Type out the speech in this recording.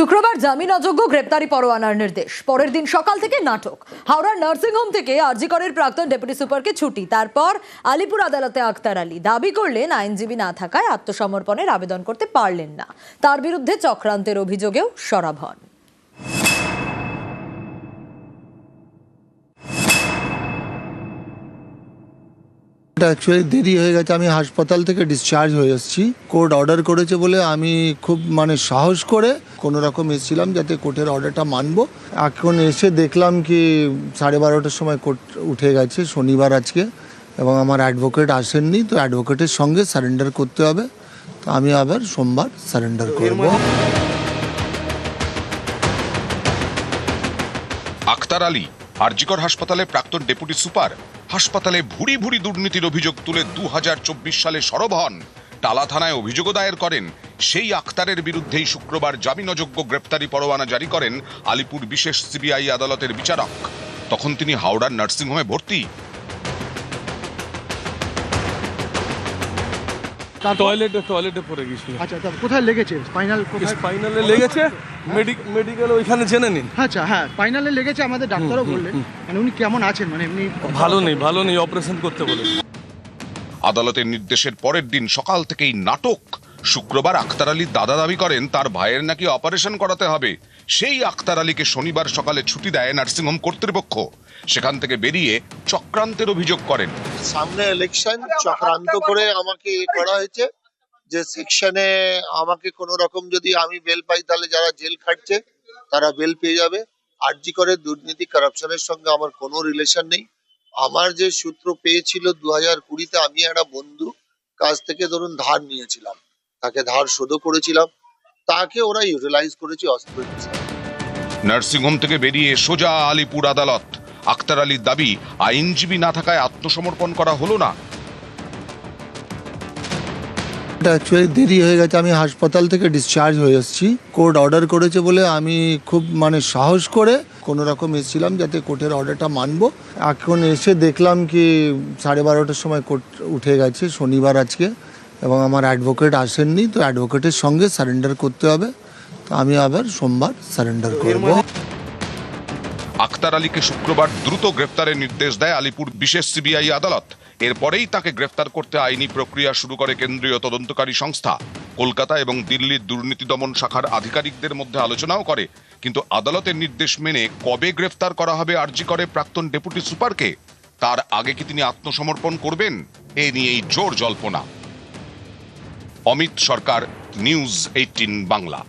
শুক্রবার জামিন অযোগ্য গ্রেপ্তারি পরোয়ানার নির্দেশ। পরের দিন সকাল থেকে নাটক। হাওড়ার নার্সিংহোম থেকে আরজি করের প্রাক্তন ডেপুটি সুপারকে ছুটি। তারপর আলিপুর আদালতে আক্তার আলী দাবি করলেন আইনজীবী না থাকায় আত্মসমর্পণের আবেদন করতে পারলেন না। তার বিরুদ্ধে চক্রান্তের অভিযোগেও সরব হন। অ্যাকচুয়ালি দেরি হয়ে গেছে, আমি হাসপাতাল থেকে ডিসচার্জ হয়ে এসেছি। কোর্ট অর্ডার করেছে বলে আমি খুব সাহস করে কোনো রকম এসেছিলাম যাতে কোর্টের অর্ডারটা মানবো। এখন এসে দেখলাম কি 12:30টার সময় কোর্ট উঠে গেছে, শনিবার আজকে, এবং আমার অ্যাডভোকেট আসেননি, তো অ্যাডভোকেটের সঙ্গে সারেন্ডার করতে হবে। তো আমি আবার সোমবার সারেন্ডার করব। আক্তার আলী আরজিকর হাসপাতালে প্রাক্তন ডেপুটি সুপার। হাসপাতালে ভুরি ভুরি দুর্নীতির অভিযোগ তুলে 2024 সালে সরব হন। টালা থানায় অভিযোগও দায়ের করেন। সেই আক্তারের বিরুদ্ধেই শুক্রবার জামিন অযোগ্য গ্রেপ্তারি পরোয়ানা জারি করেন আলিপুর বিশেষ সিবিআই আদালতের বিচারক। তখন তিনি হাওড়ার নার্সিংহোমে ভর্তি। টয়লেটে পড়ে গেছিল। আচ্ছা, কোথায় লেগেছে? স্পাইনালে লেগেছে, মেডিকেল ওইখানে জেনে নিন। আচ্ছা, হ্যাঁ, স্পাইনালে লেগেছে, আমাদের ডাক্তারও বললেন। মানে উনি কেমন আছেন? মানে এমনি ভালো নেই, অপারেশন করতে বলে। আদালতের নির্দেশের পরের দিন সকাল থেকেই নাটক। শুক্রবার আক্তার আলীর দাদা দাবি করেন তার ভাইয়ের নাকি অপারেশন করাতে হবে। সেই আক্তার আলীকে শনিবার সকালে ছুটি দেয় নার্সিংহোম কর্তৃপক্ষ। সেখান থেকে বেরিয়ে চক্রান্তের অভিযোগ করেন। সামনে ইলেকশন, চক্রান্ত করে আমাকে করা হয়েছে যে সেকশনে আমাকে কোনো রকম যদি আমি বেল পাই তাহলে যারা জেল খাটছে তারা বেল পেয়ে যাবে। আরজি করে দুর্নীতি কারাপশনের সঙ্গে আমার কোনো রিলেশন নেই। আমার যে সূত্র পেয়েছিল 2020-তে আমি একটা বন্ধু কাছ থেকে ধরুন ধার নিয়েছিলাম, তাকে ধার শোধও করেছিলাম, তাকে ওরা ইউটিলাইজ করেছে অস্ত্র হিসেবে। নার্সিংহোম থেকে বেরিয়ে সোজা আলিপুর আদালত। আক্তার আলীর দাবি আইনজীবী না থাকায় আত্মসমর্পণ করা হলো না। অ্যাকচুয়ালি দেরি হয়ে গেছে, আমি হাসপাতাল থেকে ডিসচার্জ হয়ে এসেছি। কোর্ট অর্ডার করেছে বলে আমি খুব সাহস করে কোনো রকম এসেছিলাম যাতে কোর্টের অর্ডারটা মানবো। এখন এসে দেখলাম কি 12:30টার সময় কোর্ট উঠে গেছে, শনিবার আজকে, এবং আমার অ্যাডভোকেট আসেননি, তো অ্যাডভোকেটের সঙ্গে সারেন্ডার করতে হবে। তো আমি আবার সোমবার সারেন্ডার করব। আক্তার আলীকে শুক্রবার দ্রুত গ্রেফতারের নির্দেশ দেয় আলিপুর বিশেষ সিবিআই আদালত। এরপরেই তাকে গ্রেফতার করতে আইনি প্রক্রিয়া শুরু করে কেন্দ্রীয় তদন্তকারী সংস্থা। কলকাতা এবং দিল্লির দুর্নীতি দমন শাখার আধিকারিকদের মধ্যে আলোচনাও করে। কিন্তু আদালতের নির্দেশ মেনে কবে গ্রেফতার করা হবে আরজি করে প্রাক্তন ডেপুটি সুপারকে, তার আগে কি তিনি আত্মসমর্পণ করবেন, এ নিয়েই জোর জল্পনা। অমিত সরকার, নিউজ 18 বাংলা।